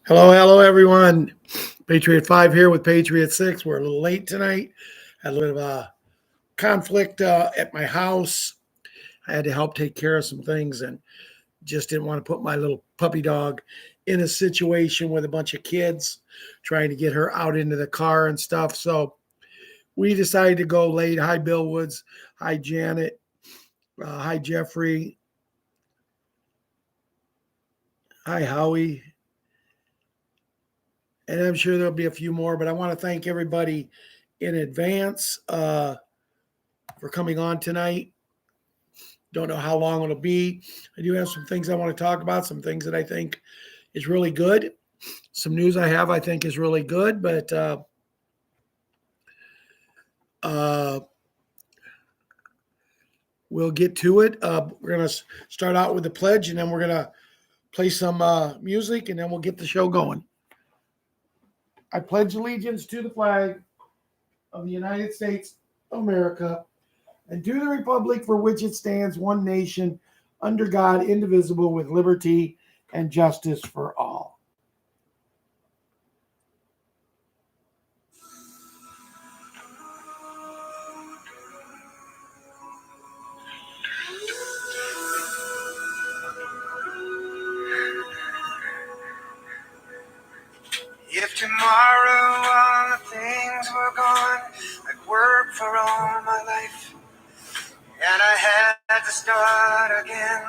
Hello, everyone. Patriot 5 here with Patriot 6. We're a little late tonight. Had a little bit of a conflict at my house. I had to help take care of some things and just didn't want to put my little puppy dog in a situation with a bunch of kids trying to get her out into the car and stuff. So we decided to go late. Hi, Bill Woods. Hi, Janet. Hi, Jeffrey. Hi, Howie. And I'm sure there'll be a few more, but I want to thank everybody in advance for coming on tonight. Don't know how long it'll be. I do have some things I want to talk about, some things that I think is really good. Some news I think is really good, but we'll get to it. We're going to start out with the pledge, and then we're going to play some music, and then we'll get the show going. I pledge allegiance to the flag of the United States of America and to the republic for which it stands, one nation, under God, indivisible, with liberty and justice for all. If tomorrow all the things were gone, I'd work for all my life, and I had to start again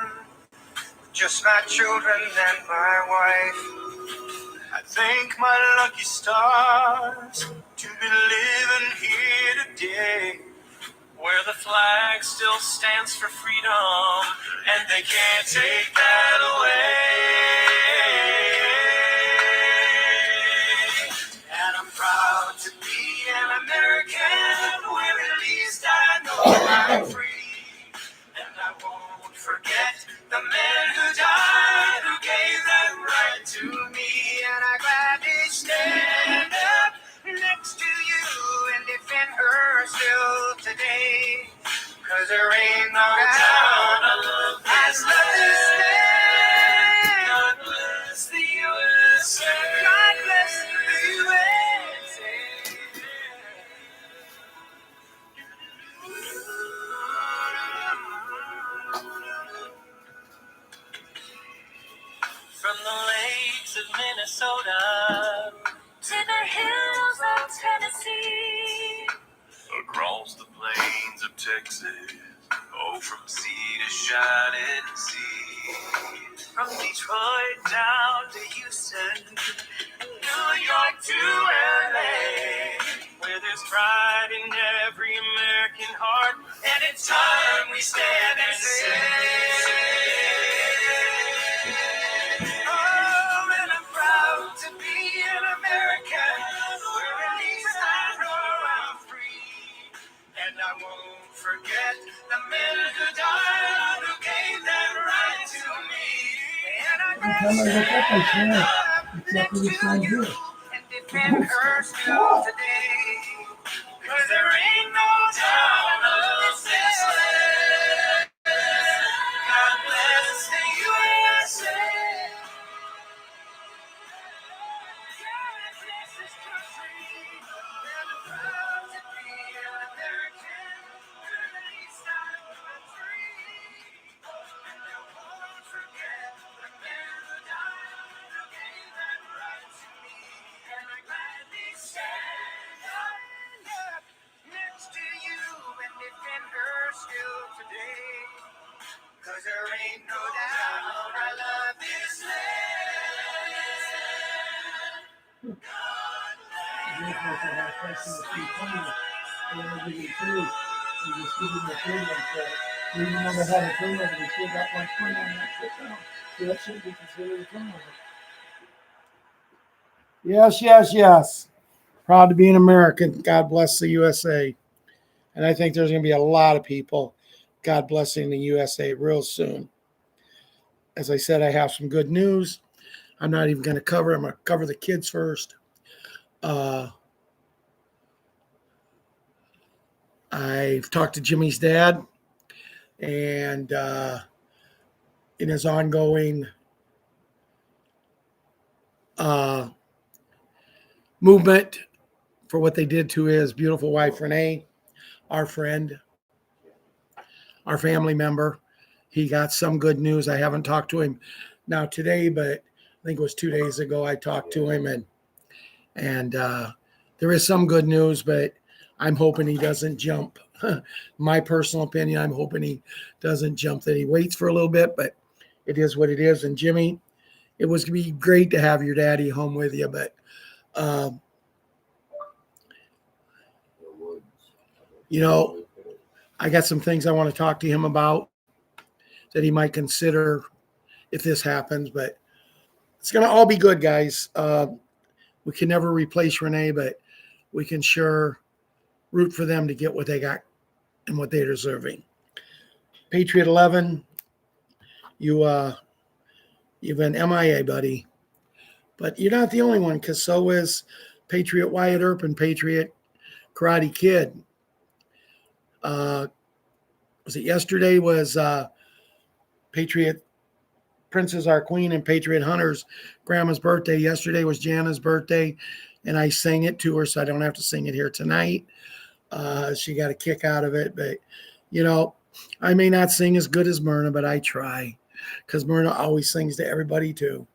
with just my children and my wife. I thank my lucky stars to be living here today, where the flag still stands for freedom, and they can't take that away. And I'm proud to be an American, where at least I know I'm free. And I won't forget the men who died, who gave that right to me. And I gladly stand up next to you and defend her still today. 'Cause there ain't no doubt I love this land. God bless the USA. God bless the USA. From the lakes of Minnesota to the hills of Tennessee, across the plains of Texas, oh, from sea to shining sea. From Detroit down to Houston, New York to LA, where there's pride in every American heart, and it's time we stand and say, oh, and I'm proud to be an American, where at least I know I'm free. And I won't forget the men who died, who gave that right to me. And I stand up next to you and defend her still today. 'Cause there ain't no doubt of this land. God bless the USA. God bless this country. And I'm proud to be an American. At least I'm free. And I won't forget the men who died, who gave that right to me. And I gladly stand up next to you and defend her still today. 'Cause there ain't no doubt I love this land. God Yes. Proud to be an American. God bless the USA. And I think there's going to be a lot of people God blessing the USA real soon. As I said, I have some good news. I'm not even going to cover. I'm going to cover the kids first. I've talked to Jimmy's dad, and in his ongoing uh, movement for what they did to his beautiful wife, Renee, our friend, our family member. He got some good news. I haven't talked to him now today, but I think it was 2 days ago I talked to him, and there is some good news, but I'm hoping he doesn't jump. My personal opinion, I'm hoping he doesn't jump, that he waits for a little bit, but it is what it is. And Jimmy, it was going to be great to have your daddy home with you, but you know, I got some things I want to talk to him about that he might consider if this happens, but it's going to all be good, guys. We can never replace Renee, but we can sure root for them to get what they got and what they're deserving. Patriot 11, you've been MIA, buddy. But you're not the only one, because so is Patriot Wyatt Earp and Patriot Karate Kid. Was it yesterday was Patriot Princess Our Queen and Patriot Hunter's grandma's birthday. Yesterday was Jana's birthday, and I sang it to her, so I don't have to sing it here tonight. She got a kick out of it, but I may not sing as good as Myrna, but I try, because Myrna always sings to everybody too.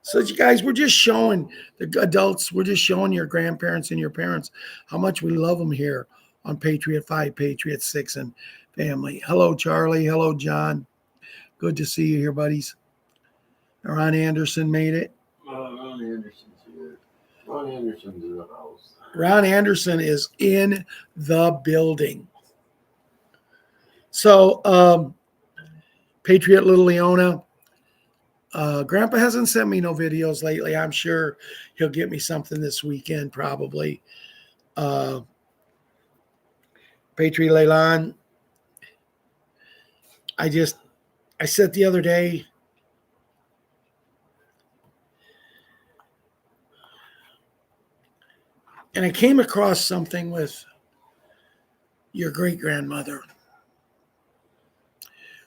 So you guys, we're just showing the adults, we're just showing your grandparents and your parents how much we love them here on Patriot 5, Patriot 6, and family. Hello, Charlie. Hello, John. Good to see you here, buddies. Ron Anderson made it. Ron Anderson's here. Ron Anderson's in the house. Ron Anderson is in the building. So, Patriot Little Leona. Grandpa hasn't sent me no videos lately. I'm sure he'll get me something this weekend, probably. Patriot Leilani. I said the other day, and I came across something with your great-grandmother,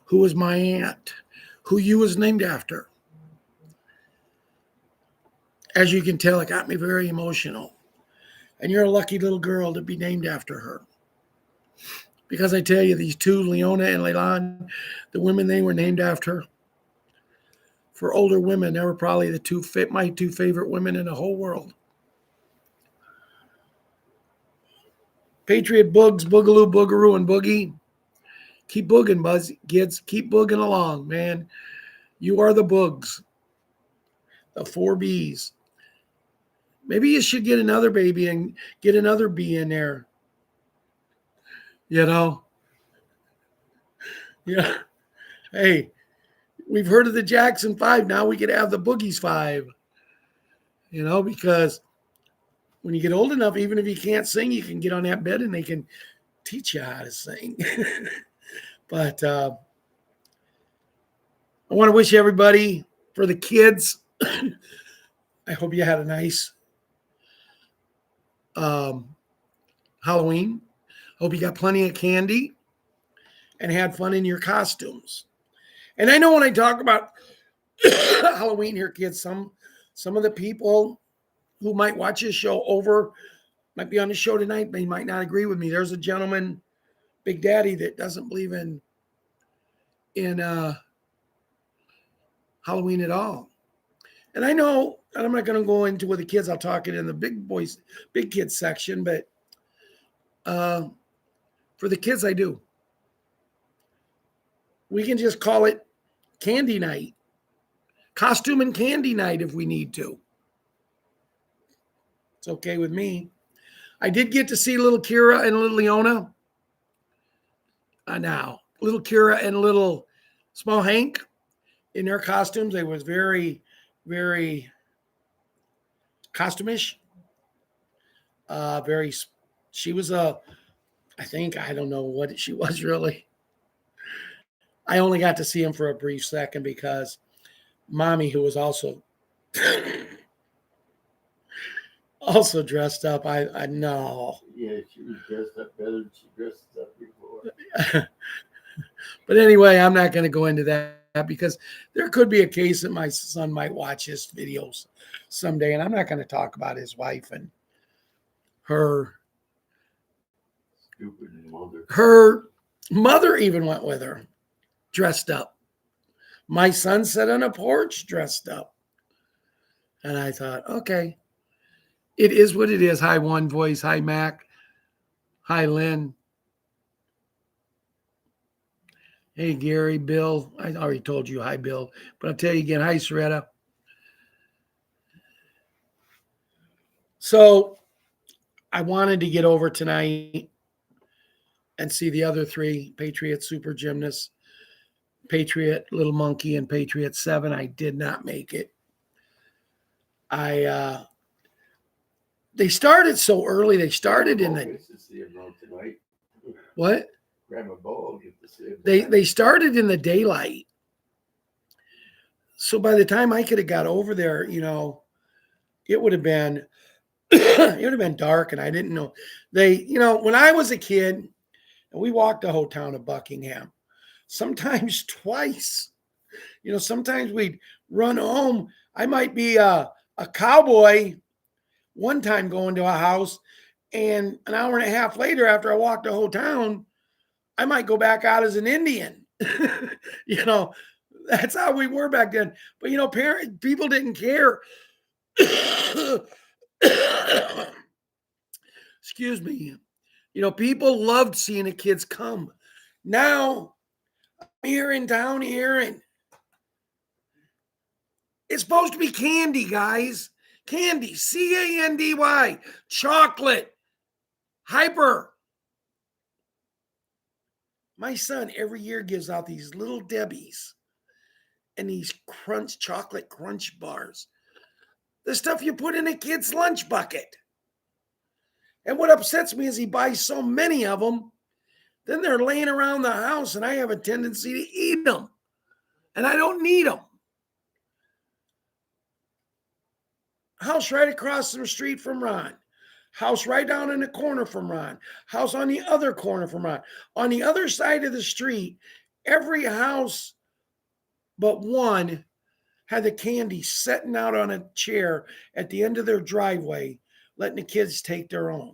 who was my aunt, who you was named after. As you can tell, it got me very emotional. And you're a lucky little girl to be named after her. Because I tell you, these two, Leona and Leilani, the women they were named after, for older women, they were probably my two favorite women in the whole world. Patriot Boogs, Boogaloo, Boogaroo, and Boogie. Keep booging, Buzz, kids. Keep booging along, man. You are the Boogs. The 4 Bs. Maybe you should get another baby and get another B in there. Yeah. Hey, we've heard of the Jackson 5. Now we could have the Boogies 5. Because when you get old enough, even if you can't sing, you can get on that bed and they can teach you how to sing. But I want to wish everybody, for the kids, I hope you had a nice Halloween. Hope you got plenty of candy and had fun in your costumes. And I know when I talk about Halloween here, kids, some of the people who might watch this show might be on the show tonight, but he might not agree with me. There's a gentleman, Big Daddy, that doesn't believe in Halloween at all. And I know, and I'm not going to go into with the kids. I'll talk it in the big kids section, but for the kids, I do. We can just call it candy night, costume and candy night if we need to. It's okay with me. I did get to see little Kira and little Leona. Now, little Kira and little small Hank in their costumes. They was very, very costumish. She was I don't know what she was really. I only got to see him for a brief second because Mommy, who was also dressed up, I know. Yeah, she was dressed up better than she dressed up before. But anyway, I'm not going to go into that because there could be a case that my son might watch his videos someday, and I'm not going to talk about his wife and her. Stupid mother. Her mother even went with her, dressed up. My son sat on a porch dressed up. And I thought, okay, it is what it is. Hi, One Voice. Hi, Mac. Hi, Lynn. Hey, Gary, Bill. I already told you hi, Bill. But I'll tell you again, hi, Soretta. So I wanted to get over tonight and see the other three Patriot Super Gymnasts, Patriot Little Monkey, and Patriot 7. I did not make it. They started so early. They started in the Tonight. what? Grab a bowl, get to see it. They started in the daylight. So by the time I could have got over there, it would have been dark, and I didn't know. When I was a kid, and we walked the whole town of Buckingham, sometimes twice. Sometimes we'd run home. I might be a cowboy one time going to a house, and an hour and a half later, after I walked the whole town, I might go back out as an Indian. That's how we were back then. But people didn't care. Excuse me. People loved seeing the kids come. Now, I'm here in town here, and it's supposed to be candy, guys. Candy, candy, chocolate, hyper. My son every year gives out these little Debbies and these chocolate crunch bars. The stuff you put in a kid's lunch bucket. And what upsets me is he buys so many of them, then they're laying around the house, and I have a tendency to eat them. And I don't need them. House right across the street from Ron. House right down in the corner from Ron. House on the other corner from Ron. On the other side of the street, every house but one had the candy sitting out on a chair at the end of their driveway, letting the kids take their own.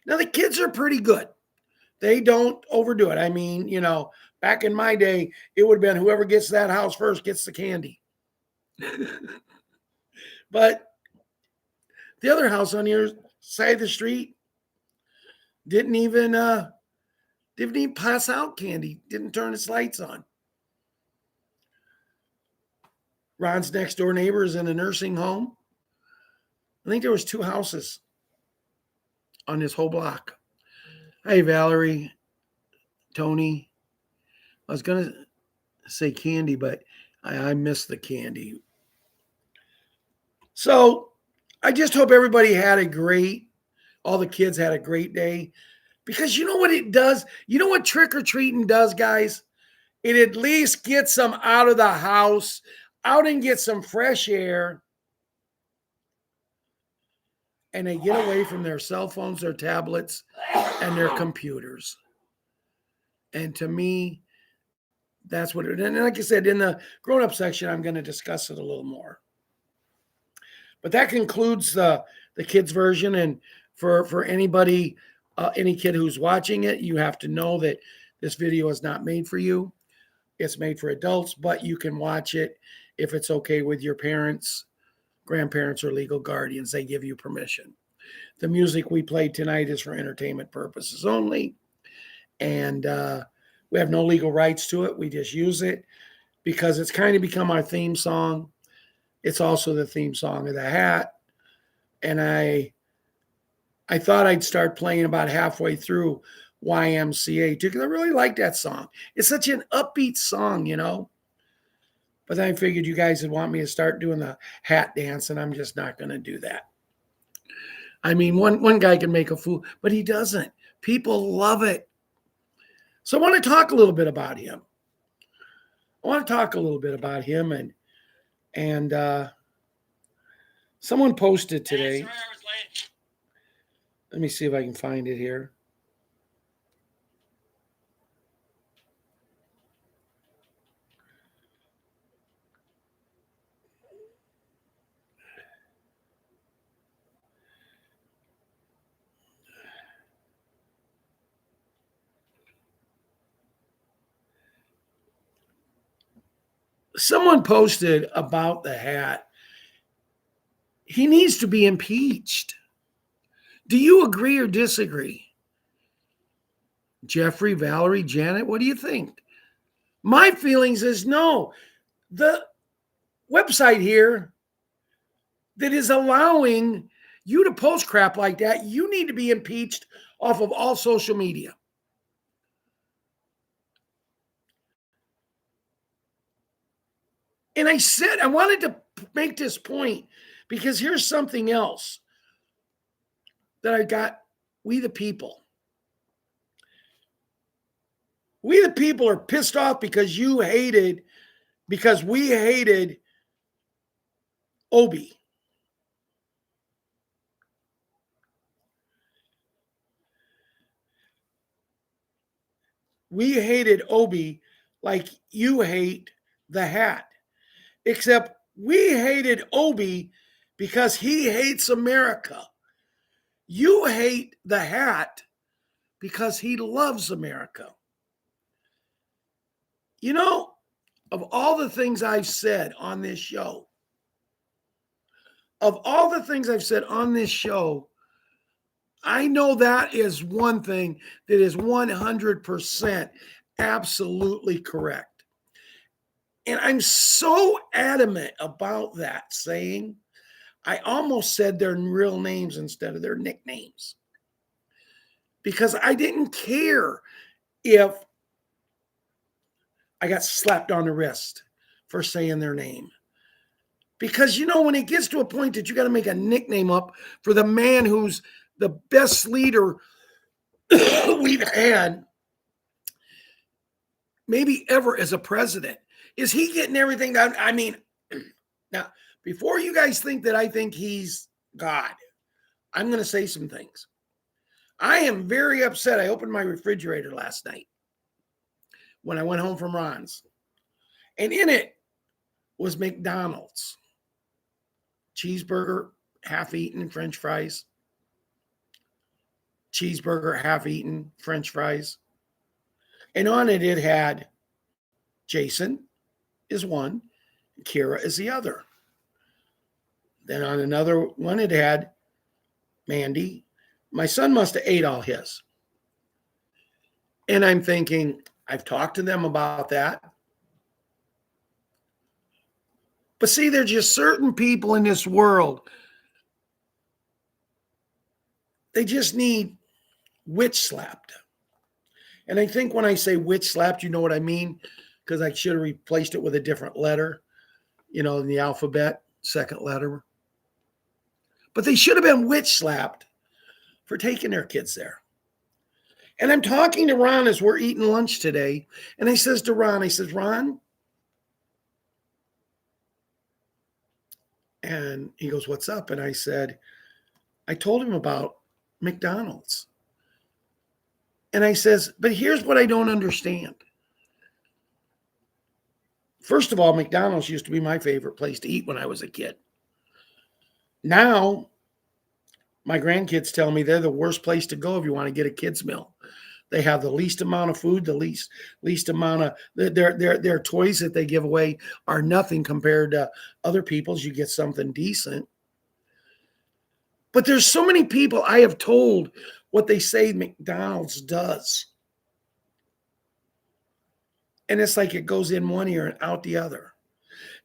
Now, the kids are pretty good. They don't overdo it. I mean, back in my day, it would have been whoever gets that house first gets the candy. But the other house on the other side of the street didn't even pass out candy, didn't turn its lights on. Ron's next door neighbor is in a nursing home. I think there was 2 houses on this whole block. Hey, Valerie, Tony. I was going to say candy, but I missed the candy. So I just hope everybody all the kids had a great day. Because you know what it does? You know what trick-or-treating does, guys? It at least gets them out of the house, out and get some fresh air. And they get away from their cell phones, their tablets, and their computers. And to me, that's what it is. And like I said, in the grown-up section, I'm going to discuss it a little more. But that concludes the kids version. And for anybody, any kid who's watching it, you have to know that this video is not made for you. It's made for adults, but you can watch it if it's okay with your parents, grandparents, or legal guardians. They give you permission. The music we played tonight is for entertainment purposes only. And we have no legal rights to it. We just use it because it's kind of become our theme song. It's also the theme song of the hat. And I thought I'd start playing about halfway through YMCA too, because I really like that song. It's such an upbeat song, But then I figured you guys would want me to start doing the hat dance, and I'm just not going to do that. I mean, one guy can make a fool, but he doesn't. People love it. So I want to talk a little bit about him. And someone posted today. Let me see if I can find it here. Someone posted about the hat. He needs to be impeached. Do you agree or disagree? Jeffrey, Valerie, Janet, what do you think? My feelings is no. The website here that is allowing you to post crap like that, you need to be impeached off of all social media. And I said, I wanted to make this point because here's something else that I got. We the people. We the people are pissed off because we hated Obi. We hated Obi like you hate the hat. Except we hated Obi because he hates America. You hate the hat because he loves America. You know, of all the things I've said on this show, I know that is one thing that is 100% absolutely correct. And I'm so adamant about that saying, I almost said their real names instead of their nicknames. Because I didn't care if I got slapped on the wrist for saying their name. Because, you know, when it gets to a point that you got to make a nickname up for the man who's the best leader we've had, maybe ever as a president, is he getting everything done? I mean, now, before you guys think that I think he's God, I'm going to say some things. I am very upset. I opened my refrigerator last night when I went home from Ron's, and in it was McDonald's. Cheeseburger, half-eaten, French fries. Cheeseburger, half-eaten, French fries. And on it, it had Jason is one, Kira is the other. Then on another one, it had Mandy. My son must have ate all his. And I'm thinking, I've talked to them about that. But see, there's just certain people in this world, they just need witch slapped. And I think when I say witch slapped, you know what I mean? Because I should have replaced it with a different letter, you know, in the alphabet, second letter. But they should have been witch slapped for taking their kids there. And I'm talking to Ron as we're eating lunch today. And I says to Ron, Ron, and he goes, what's up? And I said, I told him about McDonald's. And I says, but here's what I don't understand. First of all, McDonald's used to be my favorite place to eat when I was a kid. Now, my grandkids tell me they're the worst place to go if you want to get a kid's meal. They have the least amount of food, the least amount of their toys that they give away are nothing compared to other people's. You get something decent. But there's so many people I have told what they say McDonald's does. And it's like it goes in one ear and out the other.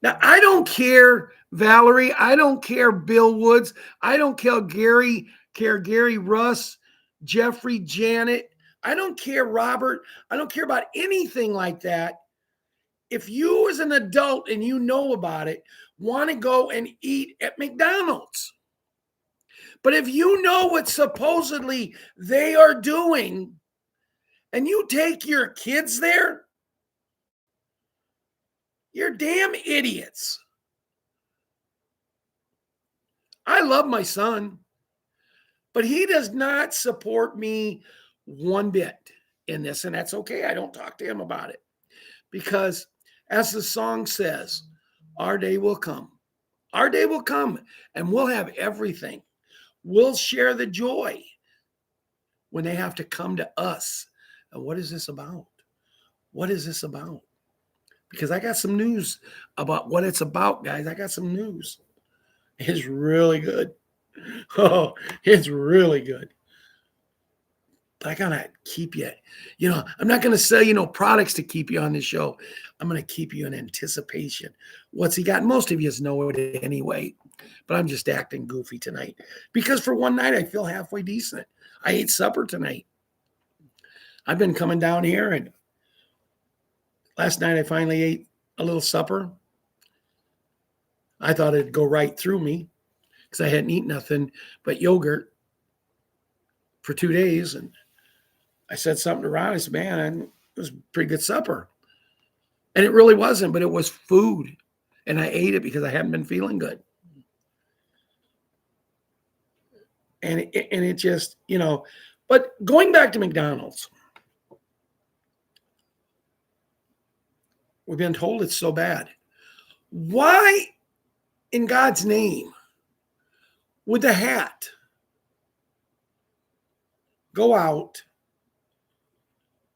Now, I don't care, Valerie. I don't care, Bill Woods. I don't care, Gary Russ, Jeffrey, Janet. I don't care, Robert. I don't care about anything like that. If you as an adult and you know about it, want to go and eat at McDonald's. But if you know what supposedly they are doing and you take your kids there, you're damn idiots. I love my son, but he does not support me one bit in this, and that's okay. I don't talk to him about it because, as the song says, our day will come. Our day will come, and we'll have everything. We'll share the joy when they have to come to us. And what is this about? What is this about? because I got some news about what it's about, guys. I got some news. It's really good. Oh, it's really good. But I gotta keep you, I'm not gonna sell you no products to keep you on this show. I'm gonna keep you in anticipation. What's he got? Most of you know it anyway, but I'm just acting goofy tonight because for one night I feel halfway decent. I ate supper tonight. I've been coming down here, and last night I finally ate a little supper. I thought it'd go right through me because I hadn't eaten nothing but yogurt for 2 days, and I said something to Ron. I said, man, it was a pretty good supper. And it really wasn't, but it was food. And I ate it because I hadn't been feeling good. And it just, but going back to McDonald's, we've been told it's so bad. Why, in God's name, would the hat go out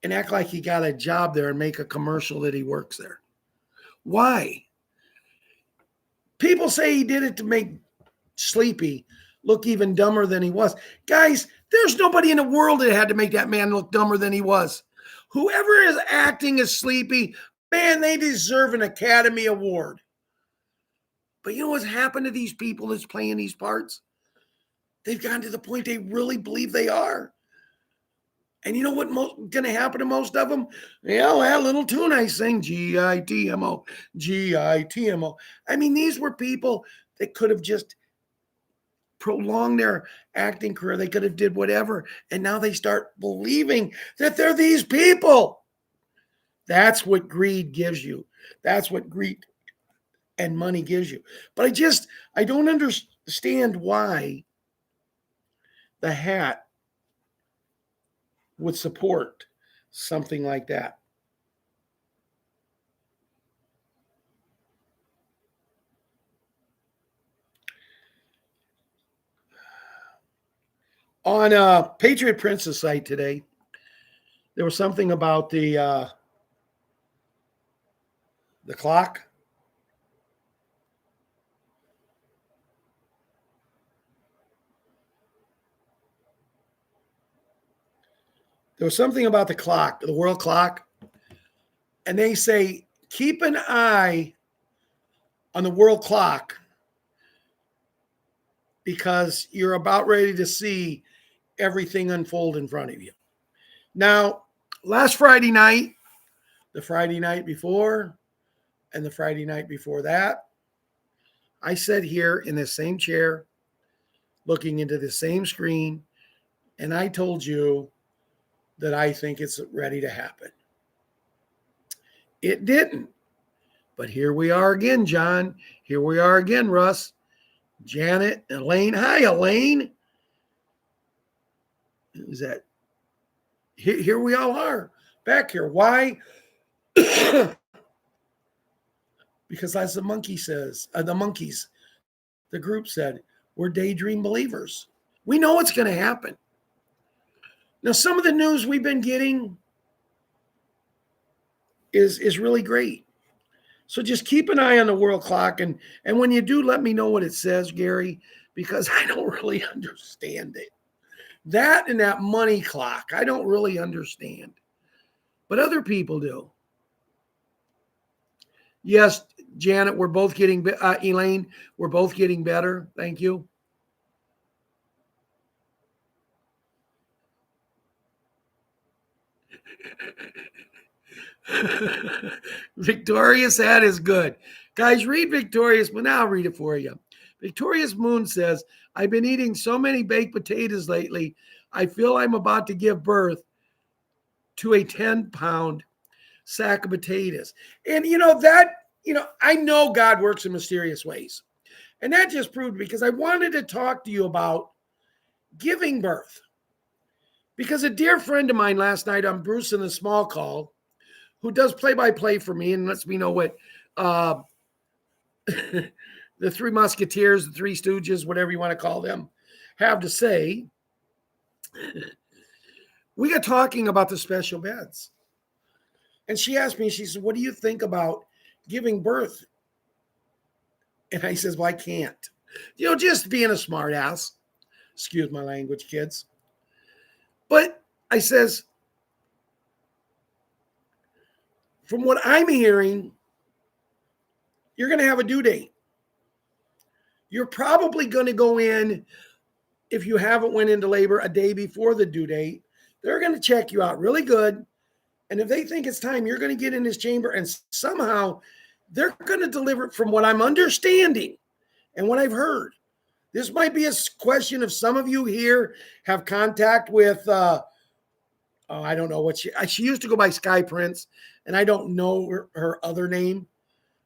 and act like he got a job there and make a commercial that he works there? Why? People say he did it to make Sleepy look even dumber than he was. Guys, there's nobody in the world that had to make that man look dumber than he was. Whoever is acting as Sleepy, man, they deserve an Academy Award. But you know what's happened to these people that's playing these parts? They've gotten to the point they really believe they are. And you know what's going to happen to most of them? Yeah, that little tune I sing, G-I-T-M-O, G-I-T-M-O. I mean, these were people that could have just prolonged their acting career. They could have did whatever. And now they start believing that they're these people. That's what greed gives you. That's what greed and money gives you. But I don't understand why the hat would support something like that. On Patriot Prince's site today, there was something about the clock. There was something about the clock, the world clock, and they say keep an eye on the world clock because you're about ready to see everything unfold in front of you. Now, last Friday night, the Friday night before, and the Friday night before that, I sat here in the same chair, looking into the same screen, and I told you that I think it's ready to happen. It didn't. But here we are again, John. Here we are again, Russ. Janet, Elaine. Hi, Elaine. Is that? Here we all are back here. Why? Because as the monkey says, the group said, we're daydream believers. We know what's going to happen. Now, some of the news we've been getting is really great. So just keep an eye on the world clock. And when you do, let me know what it says, Gary, because I don't really understand it. That and that money clock, I don't really understand. But other people do. Yes, Janet, we're both getting, Elaine, we're both getting better. Thank you. Victorious hat is good. Guys, read Victorious. Well, now I'll read it for you. Victorious Moon says, I've been eating so many baked potatoes lately, I feel I'm about to give birth to a 10-pound sack of potatoes. And I know God works in mysterious ways. And that just proved because I wanted to talk to you about giving birth. Because a dear friend of mine last night on Bruce in the Small Call, who does play-by-play for me and lets me know what the Three Musketeers, the Three Stooges, whatever you want to call them, have to say, we got talking about the special beds. And she asked me, she said, what do you think about giving birth? And I says, well, I can't. Just being a smart ass. Excuse my language, kids. But I says, from what I'm hearing, you're going to have a due date. You're probably going to go in, if you haven't went into labor a day before the due date. They're going to check you out really good. And if they think it's time, you're going to get in this chamber and somehow they're going to deliver it, from what I'm understanding and what I've heard. This might be a question if some of you here have contact with, I don't know what she used to go by Sky Prince, and I don't know her other name.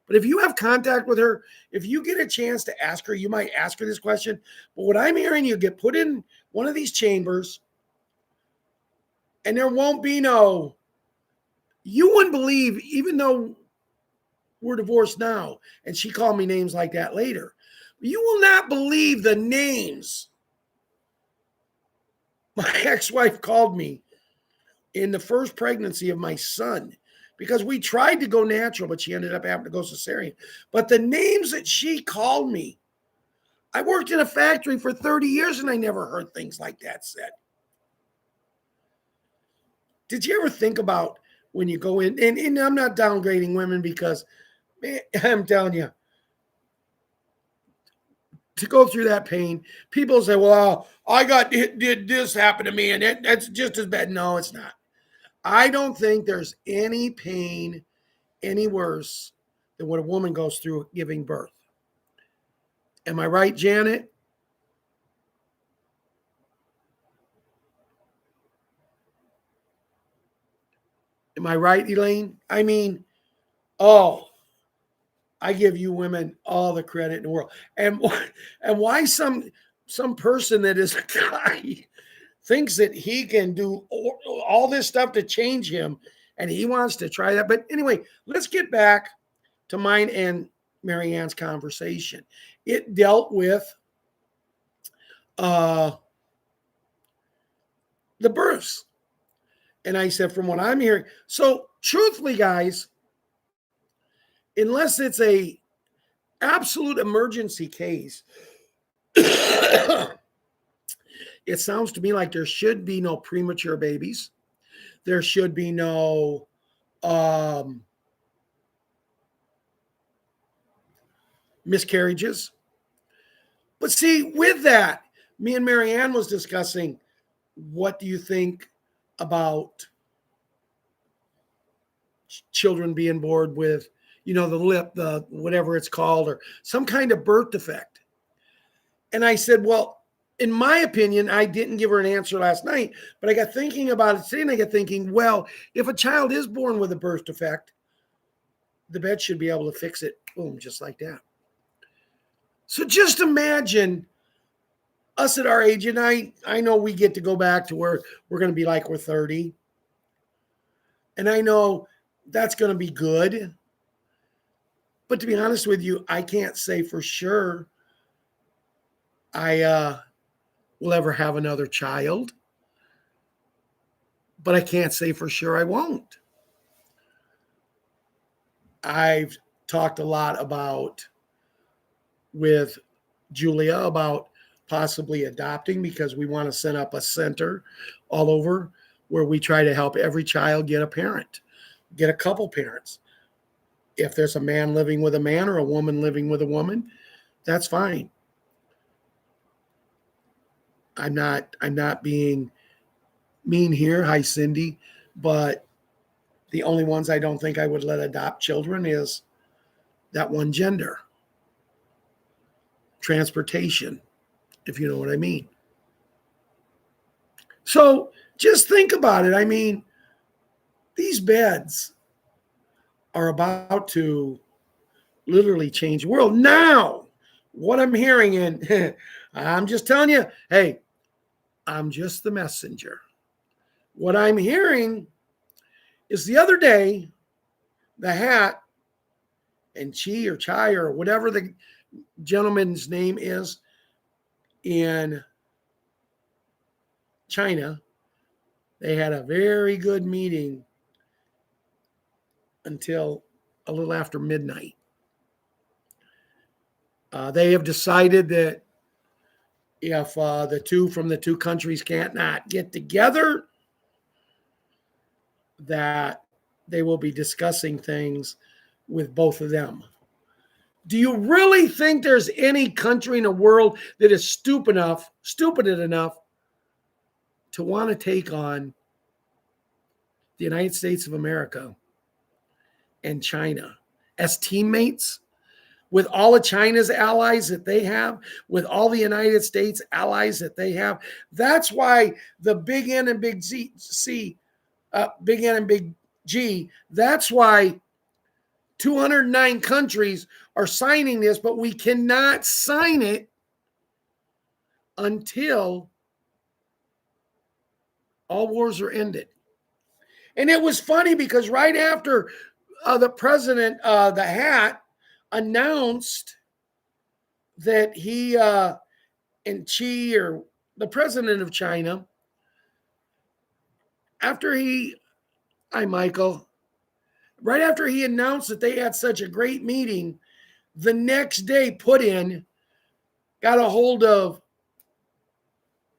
But if you have contact with her, if you get a chance to ask her, you might ask her this question. But what I'm hearing, you get put in one of these chambers, and there won't be you wouldn't believe, even though we're divorced now, and she called me names like that later, you will not believe the names my ex-wife called me in the first pregnancy of my son, because we tried to go natural, but she ended up having to go cesarean. But the names that she called me, I worked in a factory for 30 years and I never heard things like that said. Did you ever think about when you go in, and I'm not downgrading women, because, man, I'm telling you, to go through that pain, people say, well, did this happen to me, and that's just as bad. No, it's not. I don't think there's any pain any worse than what a woman goes through giving birth. Am I right, Janet? Am I right, Elaine? I mean, I give you women all the credit in the world. And why some person that is a guy thinks that he can do all this stuff to change him, and he wants to try that. But anyway, let's get back to mine and Marianne's conversation. It dealt with the births. And I said, from what I'm hearing, so truthfully, guys, unless it's a absolute emergency case, it sounds to me like there should be no premature babies. There should be no miscarriages. But see, with that, me and Marianne was discussing, what do you think about children being born with, the lip, the whatever it's called, or some kind of birth defect? And I said, well, in my opinion, I didn't give her an answer last night, but I got thinking about it today, and I got thinking, well, if a child is born with a birth defect, the vet should be able to fix it, boom, just like that. So just imagine us at our age, and I know we get to go back to where we're going to be like we're 30. And I know that's going to be good. But to be honest with you, I can't say for sure I will ever have another child. But I can't say for sure I won't. I've talked a lot with Julia about possibly adopting, because we want to set up a center all over where we try to help every child get a parent, get a couple parents. If there's a man living with a man or a woman living with a woman, that's fine. I'm not being mean here. Hi, Cindy. But the only ones I don't think I would let adopt children is that one gender. Transportation, if you know what I mean. So just think about it. I mean, these beds are about to literally change the world. Now, what I'm hearing, and I'm just telling you, hey, I'm just the messenger. What I'm hearing is, the other day, the hat and Chi or Chai or whatever the gentleman's name is in China, they had a very good meeting until a little after midnight. They have decided that if the two from the two countries can't not get together, that they will be discussing things with both of them. Do you really think there's any country in the world that is stupid enough to want to take on the United States of America and China as teammates, with all of China's allies that they have, with all the United States allies that they have? That's why the big N and big big N and big G, that's why 209 countries are signing this, but we cannot sign it until all wars are ended. And it was funny because right after the president, the hat, announced that he and Xi, or the president of China, hi Michael, right after he announced that they had such a great meeting, the next day Putin got a hold of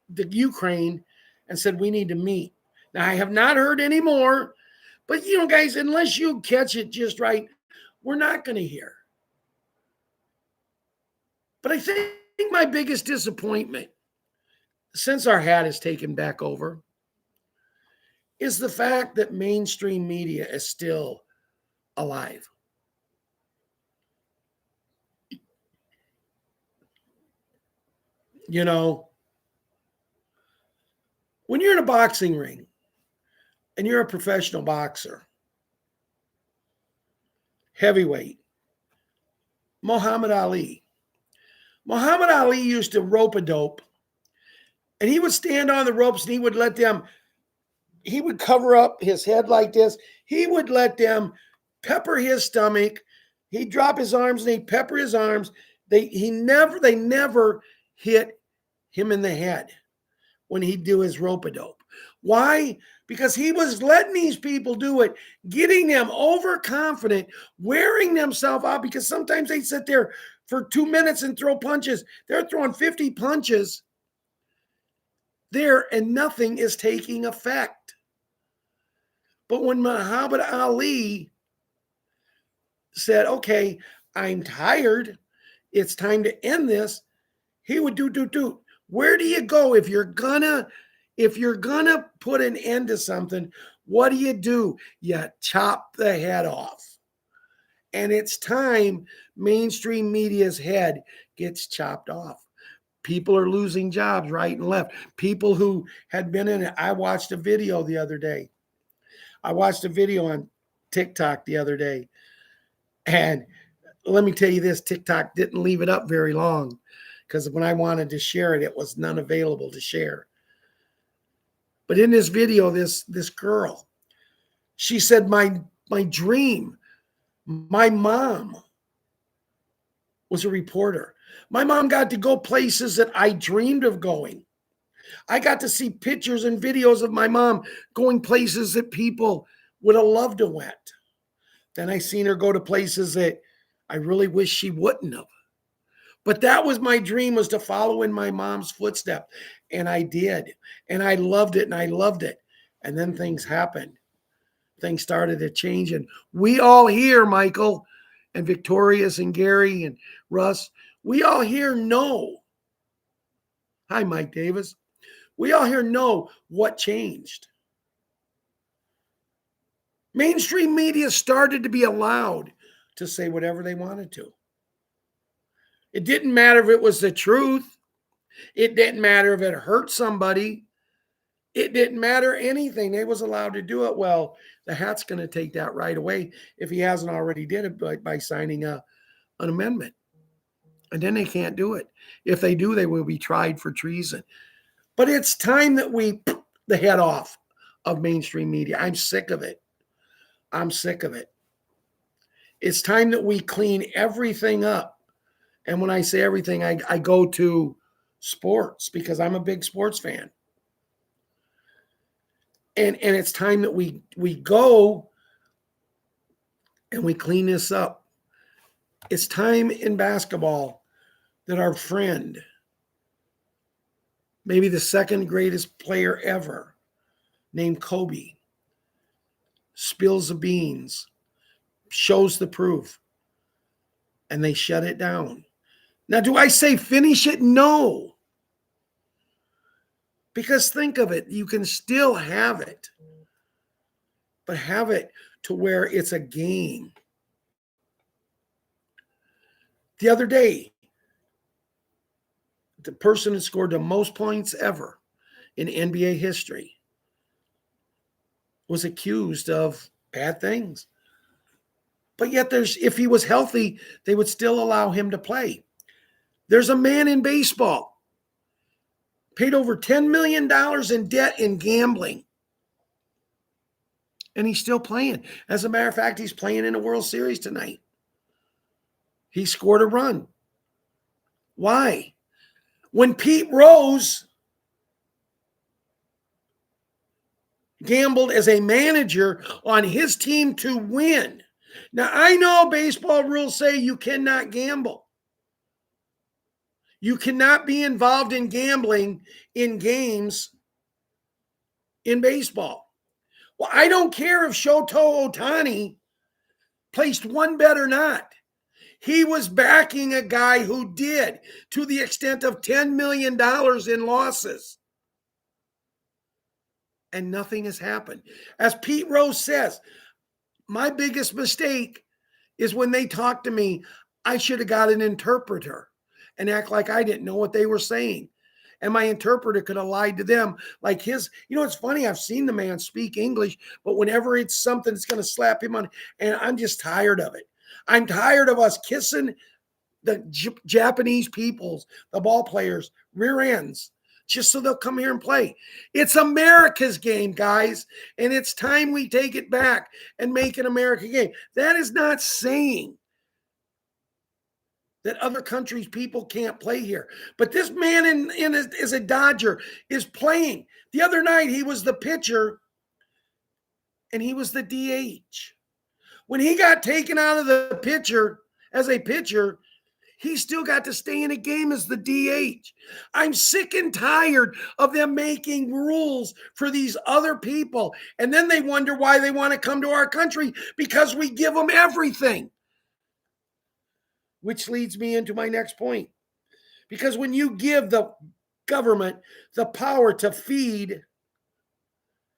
the Ukraine and said, we need to meet. Now, I have not heard any more, but guys, unless you catch it just right, we're not going to hear. But I think my biggest disappointment since our hat is taken back over is the fact that mainstream media is still alive. When you're in a boxing ring and you're a professional boxer, heavyweight, Muhammad Ali used to rope a dope, and he would stand on the ropes and he would cover up his head like this. He would let them pepper his stomach. He'd drop his arms and he'd pepper his arms. They never hit him in the head when he'd do his rope-a-dope. Why? Because he was letting these people do it, getting them overconfident, wearing themselves out, because sometimes they sit there for 2 minutes and throw punches. They're throwing 50 punches there and nothing is taking effect. But when Muhammad Ali said, okay, I'm tired, it's time to end this, he would do. Where do you go if you're gonna put an end to something? What do? You chop the head off. And it's time mainstream media's head gets chopped off. People are losing jobs right and left. People who had been in it. I watched a video the other day. I watched a video on TikTok the other day. And let me tell you this, TikTok didn't leave it up very long, because when I wanted to share it, it was none available to share. But in this video, this girl, she said, my dream, my mom was a reporter. My mom got to go places that I dreamed of going. I got to see pictures and videos of my mom going places that people would have loved to went. Then I seen her go to places that I really wish she wouldn't have. But that was my dream, was to follow in my mom's footsteps. And I did. And I loved it, and I loved it. And then things happened. Things started to change. And we all here, Michael and Victorious and Gary and Russ, we all here know. Hi, Mike Davis. We all here know what changed. Mainstream media started to be allowed to say whatever they wanted to. It didn't matter if it was the truth. It didn't matter if it hurt somebody. It didn't matter anything. They was allowed to do it. Well, the hat's going to take that right away if he hasn't already did it by signing an amendment. And then they can't do it. If they do, they will be tried for treason. But it's time that we put the head off of mainstream media. I'm sick of it. I'm sick of it. It's time that we clean everything up. And when I say everything, I go to sports, because I'm a big sports fan. And it's time that we go and we clean this up. It's time in basketball that our friend, maybe the second greatest player ever, named Kobe, spills the beans, shows the proof, and they shut it down. Now, do I say finish it? No. Because think of it, you can still have it, but have it to where it's a game. The other day, the person who scored the most points ever in NBA history was accused of bad things. But yet if he was healthy, they would still allow him to play. There's a man in baseball paid over $10 million in debt in gambling. And he's still playing. As a matter of fact, he's playing in the World Series tonight. He scored a run. Why? When Pete Rose gambled as a manager on his team to win. Now, I know baseball rules say you cannot gamble. You cannot be involved in gambling in games in baseball. Well, I don't care if Shoto Ohtani placed one bet or not. He was backing a guy who did, to the extent of $10 million in losses. And nothing has happened. As Pete Rose says, my biggest mistake is when they talk to me, I should have got an interpreter and act like I didn't know what they were saying. And my interpreter could have lied to them like his. You know, it's funny. I've seen the man speak English, but whenever it's something that's going to slap him on, and I'm just tired of it. I'm tired of us kissing the Japanese peoples, the ball players, rear ends, just so they'll come here and play. It's America's game, guys, and it's time we take it back and make an American game. That is not saying that other countries' people can't play here. But this man is a Dodger, is playing. The other night, he was the pitcher, and he was the DH. When he got taken out of the pitcher as a pitcher, he still got to stay in a game as the DH. I'm sick and tired of them making rules for these other people. And then they wonder why they want to come to our country, because we give them everything. Which leads me into my next point. Because when you give the government the power to feed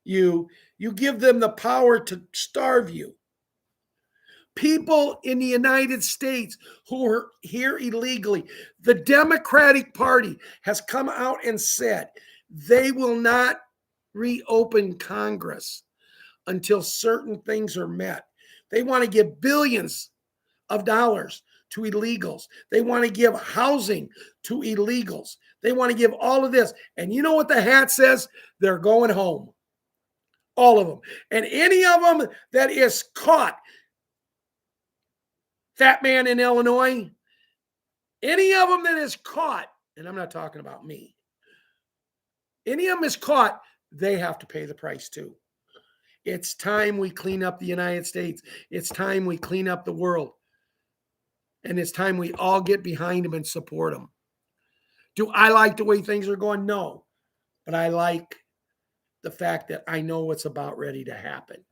you, you give them the power to starve you. People in the United States who are here illegally, the Democratic Party has come out and said they will not reopen Congress until certain things are met. They want to give billions of dollars to illegals. They want to give housing to illegals. They want to give all of this. And you know what the hat says? They're going home. All of them. And any of them that is caught, fat man in Illinois, any of them that is caught, and I'm not talking about me, any of them is caught, they have to pay the price too. It's time we clean up the United States. It's time we clean up the world. And it's time we all get behind them and support them. Do I like the way things are going? No. But I like the fact that I know what's about ready to happen.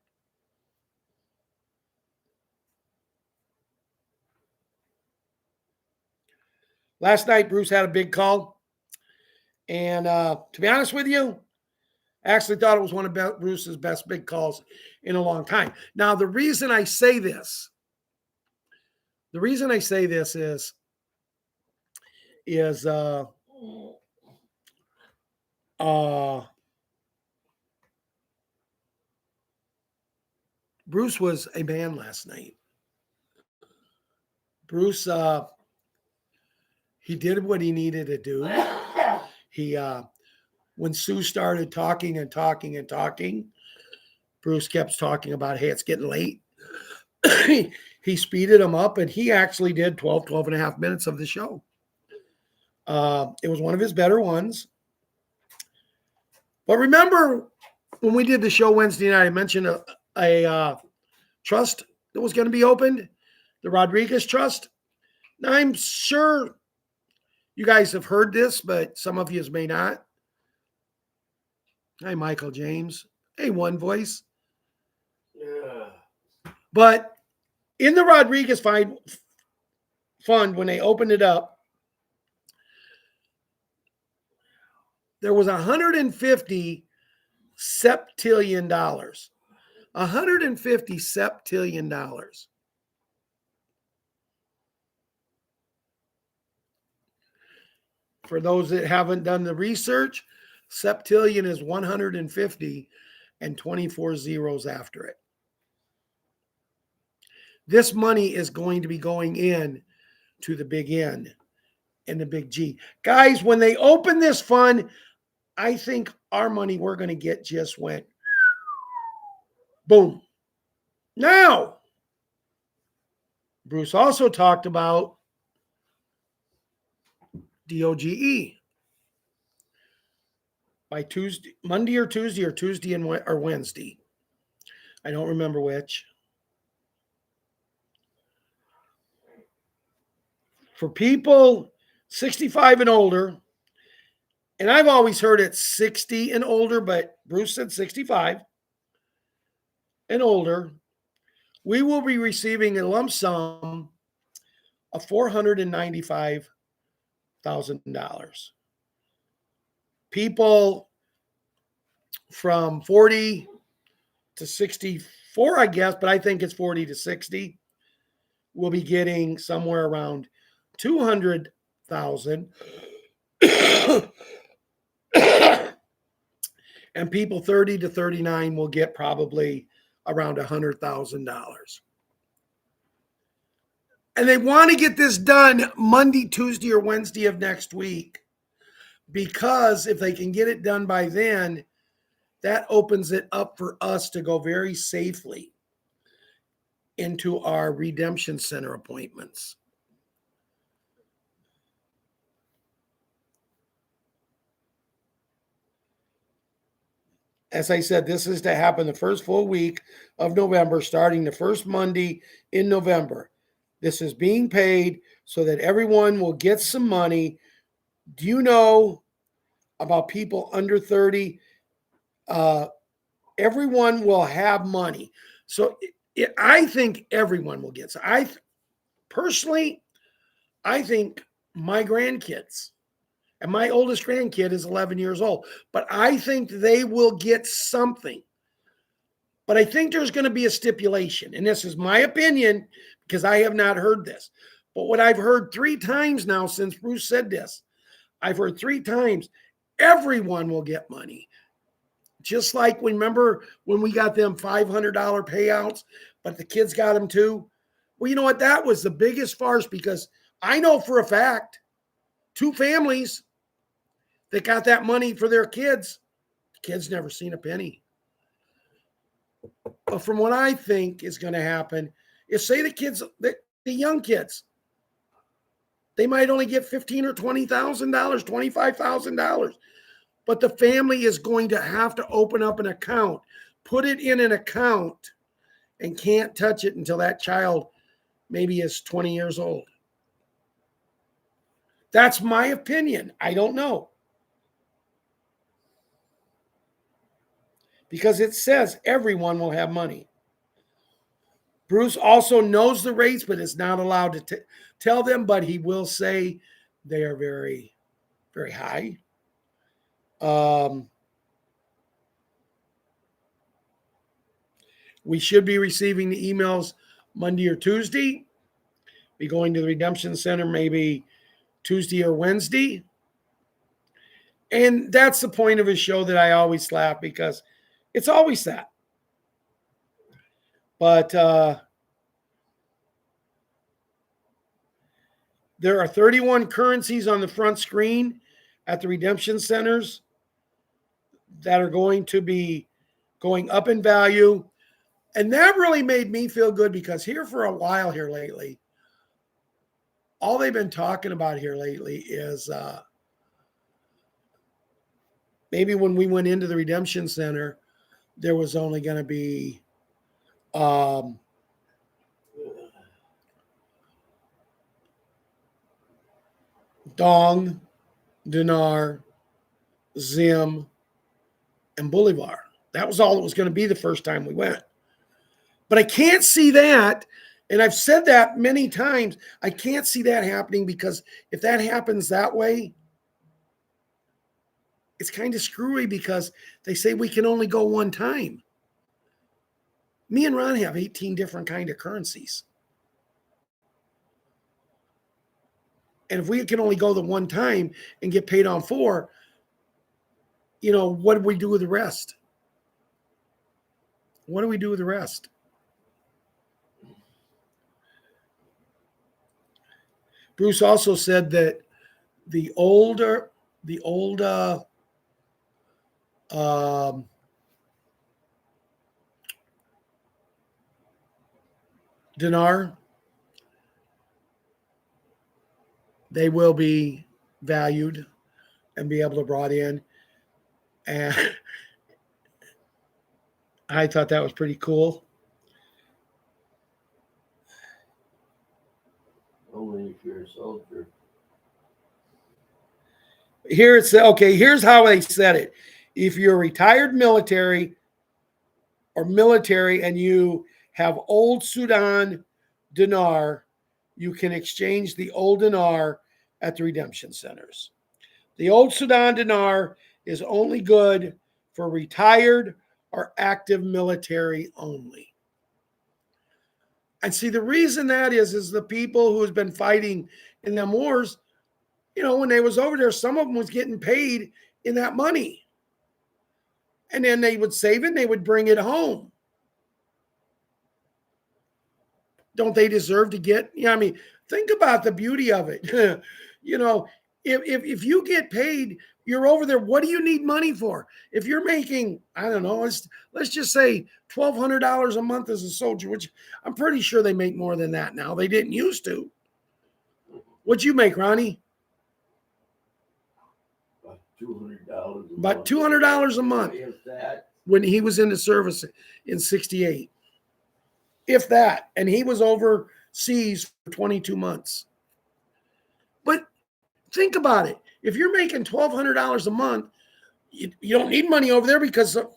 Last night, Bruce had a big call. And to be honest with you, I actually thought it was one of Bruce's best big calls in a long time. Now, the reason I say this is Bruce was a man last night. Bruce, he did what he needed to do. He, when Sue started talking, Bruce kept talking about, hey, it's getting late. He speeded him up, and he actually did 12 and a half minutes of the show. It was one of his better ones. But remember when we did the show Wednesday night, I mentioned a trust that was going to be opened, the Rodriguez Trust. Now, I'm sure you guys have heard this, but some of you may not. Hi, Michael James. Hey, One Voice. Yeah. But in the Rodriguez Fund, when they opened it up, there was $150 septillion. $150 septillion. For those that haven't done the research, septillion is 150 and 24 zeros after it. This money is going to be going in to the big N and the big G. Guys, when they open this fund, I think our money we're going to get just went boom. Now, Bruce also talked about DOGE by Tuesday, Monday or Tuesday or Wednesday. I don't remember which. For people 65 and older, and I've always heard it's 60 and older, but Bruce said 65 and older, we will be receiving a lump sum of $495,000. People from 40 to 64, I guess, but I think it's 40 to 60, will be getting somewhere around 200,000. And people 30 to 39 will get probably around $100,000. And they want to get this done Monday, Tuesday, or Wednesday of next week, because if they can get it done by then, that opens it up for us to go very safely into our redemption center appointments. As I said, this is to happen the first full week of November, starting the first Monday in November. This is being paid so that everyone will get some money. Do you know about people under 30? Everyone will have money. So I think everyone will get. So personally, I think my grandkids, and my oldest grandkid is 11 years old, but I think they will get something. But I think there's going to be a stipulation, and this is my opinion because I have not heard this. But what I've heard 3 times now since Bruce said this, I've heard 3 times, everyone will get money. Just like, remember when we got them $500 payouts, but the kids got them too? Well, you know what? That was the biggest farce, because I know for a fact 2 families that got that money for their kids, the kids never seen a penny. But from what I think is going to happen is, say the kids, the young kids, they might only get $15,000 or $20,000, $25,000. But the family is going to have to open up an account, put it in an account, and can't touch it until that child maybe is 20 years old. That's my opinion. I don't know. Because it says everyone will have money. Bruce also knows the rates, but is not allowed to tell them, but he will say they are very, very high. We should be receiving the emails Monday or Tuesday. Be going to the Redemption Center maybe Tuesday or Wednesday. And that's the point of his show that I always laugh, because it's always that. But there are 31 currencies on the front screen at the redemption centers that are going to be going up in value. And that really made me feel good, because here for a while here lately, all they've been talking about here lately is maybe when we went into the redemption center, there was only going to be Dong, dinar, zim, and bolivar. That was all it was going to be the first time we went. But I can't see that, and I've said that many times, I can't see that happening, because if that happens that way, it's kind of screwy, because they say we can only go one time. Me and Ron have 18 different kind of currencies. And if we can only go the one time and get paid on 4, what do we do with the rest? What do we do with the rest? Bruce also said that the old dinar, they will be valued and be able to brought in. And I thought that was pretty cool. Only if you're a soldier. Here it's okay. Here's how they said it. If you're retired military and you have old Sudan dinar, you can exchange the old dinar at the redemption centers. The old Sudan dinar is only good for retired or active military only. And see, the reason that is the people who has been fighting in them wars, when they was over there, some of them was getting paid in that money. And then they would save it and they would bring it home. Don't they deserve to get, think about the beauty of it. If you get paid, you're over there, what do you need money for? If you're making, I don't know, let's just say $1,200 a month as a soldier, which I'm pretty sure they make more than that now. They didn't used to. What'd you make, Ronnie? About $200 a month when he was in the service in 68. If that. And he was overseas for 22 months. But think about it. If you're making $1,200 a month, you don't need money over there, because the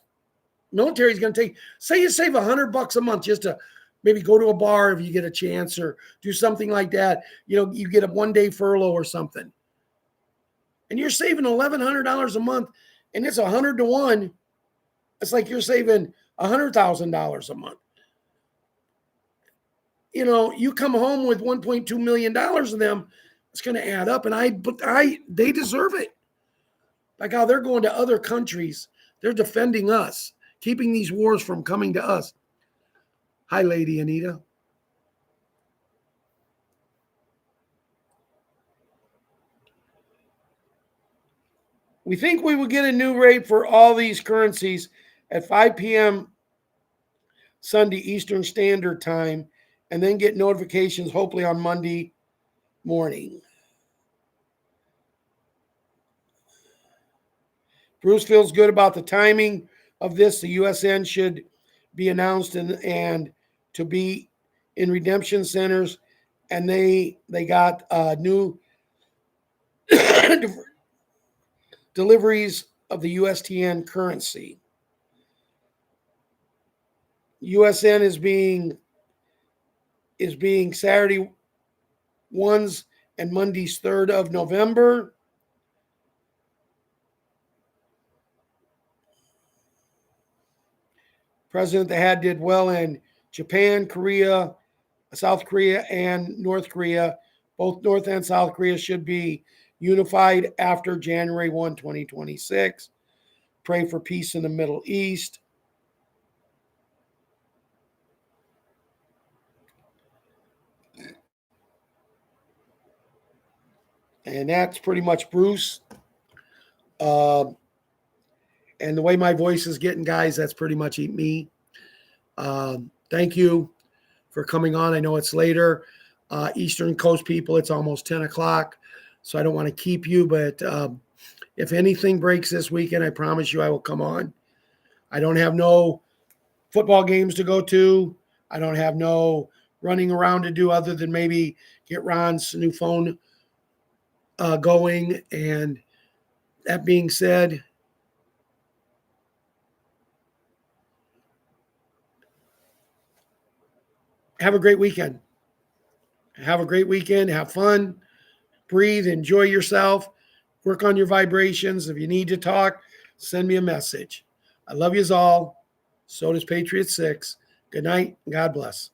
military is going to take, say you save $100 a month just to maybe go to a bar if you get a chance, or do something like that. You get a 1-day furlough or something. And you're saving $1,100 a month, and it's 100 to 1. It's like you're saving $100,000 a month. You come home with $1.2 million of them, it's going to add up. And they deserve it. Like how they're going to other countries. They're defending us, keeping these wars from coming to us. Hi, Lady Anita. We think we will get a new rate for all these currencies at 5 p.m. Sunday Eastern Standard Time, and then get notifications hopefully on Monday morning. Bruce feels good about the timing of this. The USN should be announced and to be in redemption centers, and they got new deliveries of the USTN currency. USN is being Saturday 1s and Mondays 3rd of November. President the Had did well in Japan, Korea, South Korea, and North Korea. Both North and South Korea should be unified after January 1, 2026. Pray for peace in the Middle East. And that's pretty much Bruce. And the way my voice is getting, guys, that's pretty much me. Thank you for coming on. I know it's later. Eastern Coast people, it's almost 10 o'clock, so I don't want to keep you. But if anything breaks this weekend, I promise you I will come on. I don't have no football games to go to. I don't have no running around to do other than maybe get Ron's new phone going. And that being said, have a great weekend. Have a great weekend. Have fun. Breathe. Enjoy yourself. Work on your vibrations. If you need to talk, send me a message. I love yous all. So does Patriots 6. Good night. God bless.